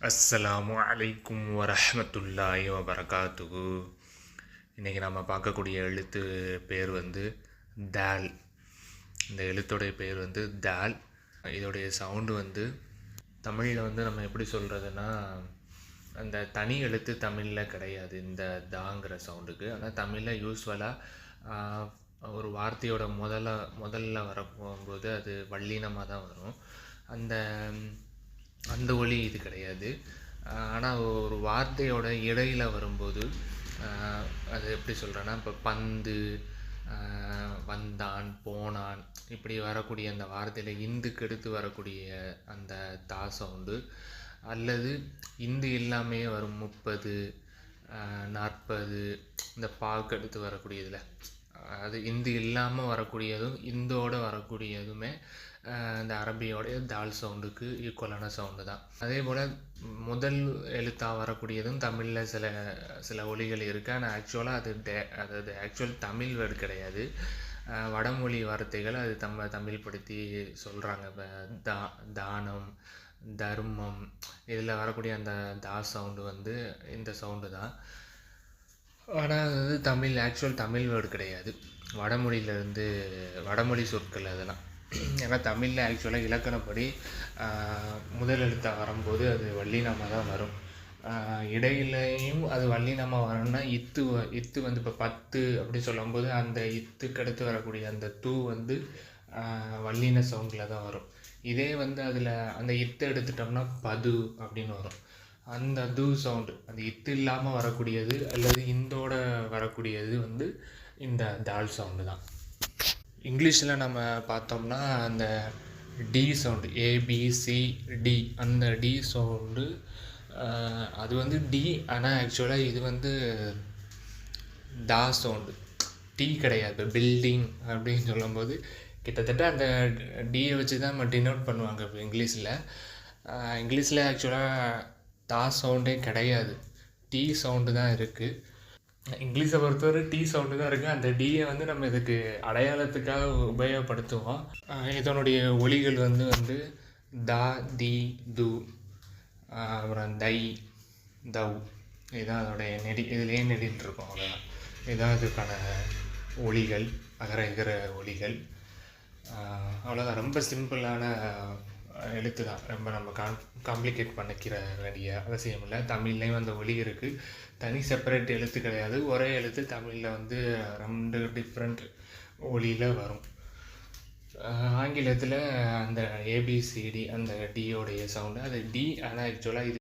அஸ்ஸலாமு அலைக்கும் வரஹ்மத்துல்லாஹி வபரகாத்துஹு. இன்றைக்கி நம்ம பார்க்கக்கூடிய எழுத்து பேர் வந்து தால். இந்த எழுத்துடைய பேர் வந்து தால். இதோடைய சவுண்டு வந்து தமிழில் வந்து நம்ம எப்படி சொல்கிறதுனா, அந்த தனி எழுத்து தமிழில் கிடையாது இந்த தாங்கிற சவுண்டுக்கு. ஆனால் தமிழில் யூஸ்வலாக ஒரு வார்த்தையோட முதல்ல வரப்போகும்போது அது வல்லினமாக தான் வரும். அந்த அந்த ஒலி இது கிடையாது. ஆனால் ஒரு வார்த்தையோட இடையில் வரும்போது அது எப்படி சொல்கிறேன்னா, இப்போ பந்து, வந்தான், போனான், இப்படி வரக்கூடிய அந்த வார்த்தையில் இந்துக்கு எடுத்து வரக்கூடிய அந்த தா சவுண்டு, அல்லது இந்து இல்லாமையே வரும் 30, 40, இந்த பாக்கு எடுத்து வரக்கூடியதில் அது இந்து இல்லாமல் வரக்கூடியதும் இந்தோடு வரக்கூடியதுமே இந்த அரபியோடைய தால் சவுண்டுக்கு ஈக்குவலான சவுண்டு தான். அதே போல் முதல் எழுத்தாக வரக்கூடியதும் தமிழில் சில ஒலிகள் இருக்குது. ஆனால் ஆக்சுவலாக அது ஆக்சுவல் தமிழ் வேர்டு கிடையாது. வடமொழி வார்த்தைகள் அது தமிழ் படுத்தி சொல்கிறாங்க. இப்போ தானம், தர்மம், இதில் வரக்கூடிய அந்த தா சவுண்டு வந்து இந்த சவுண்டு தான். ஆனால் அது வந்து ஆக்சுவல் தமிழ் வேர்டு கிடையாது. வடமொழி சொற்கள் அதெல்லாம். ஏன்னா தமிழில் ஆக்சுவலாக இலக்கணப்படி முதல் எழுத்தாக வரும்போது அது வல்லினமாக தான் வரும். இடையிலையும் அது வல்லினமாக வரணும்னா இத்து வந்து இப்போ 10 அப்படி சொல்லும்போது அந்த இத்துக்கு அடுத்து வரக்கூடிய அந்த தூ வந்து வல்லின சவுண்டில் தான் வரும். இதே வந்து அதில் அந்த இத்து எடுத்துட்டோம்னா பது அப்படின்னு வரும். அந்த து சவுண்டு, அந்த இத்து இல்லாமல் வரக்கூடியது அல்லது இந்தோட வரக்கூடியது வந்து இந்த தால் சவுண்டு தான். இங்கிலீஷில் நம்ம பார்த்தோம்னா அந்த டி சவுண்டு, ஏபிசிடி, அந்த டி சவுண்டு அது வந்து டி. ஆனால் ஆக்சுவலாக இது வந்து தா சவுண்டு, டி கிடையாது. இப்போ பில்டிங் அப்படின்னு சொல்லும்போது கிட்டத்தட்ட அந்த டியை வச்சு தான் நம்ம டினோட் பண்ணுவாங்க. இப்போ இங்கிலீஷில் ஆக்சுவலாக தா சவுண்டே கிடையாது, டி சவுண்டு தான் இருக்குது. இங்கிலீஷை பொறுத்தவரை டி சவுண்டு தான் இருக்குது. அந்த டியை வந்து நம்ம இதுக்கு அடையாளத்துக்காக உபயோகப்படுத்துவோம். இதனுடைய ஒலிகள் வந்து தா, தி, து, அப்புறம் தை, தவ், இதுதான் அதோடைய இதுலேயே நெடின்னு இருக்கும். அவ்வளோதான். இதுதான் இதுக்கான ஒலிகள், அகர இகர ஒலிகள். அவ்வளோதான். ரொம்ப சிம்பிளான எழுத்து தான். ரொம்ப நம்ம காம்ப்ளிகேட் பண்ணிக்கிற வேண்டிய அவசியம் இல்லை. தமிழ்லேயும் அந்த ஒலி இருக்குது. தனி செப்பரேட் எழுத்து கிடையாது. ஒரே எழுத்து தமிழில் வந்து 2 டிஃப்ரெண்ட் ஒலியில் வரும். ஆங்கிலத்தில் அந்த ஏபிசிடி, அந்த டியோடைய சவுண்டு அது டி. ஆனால் ஆக்சுவலாக இது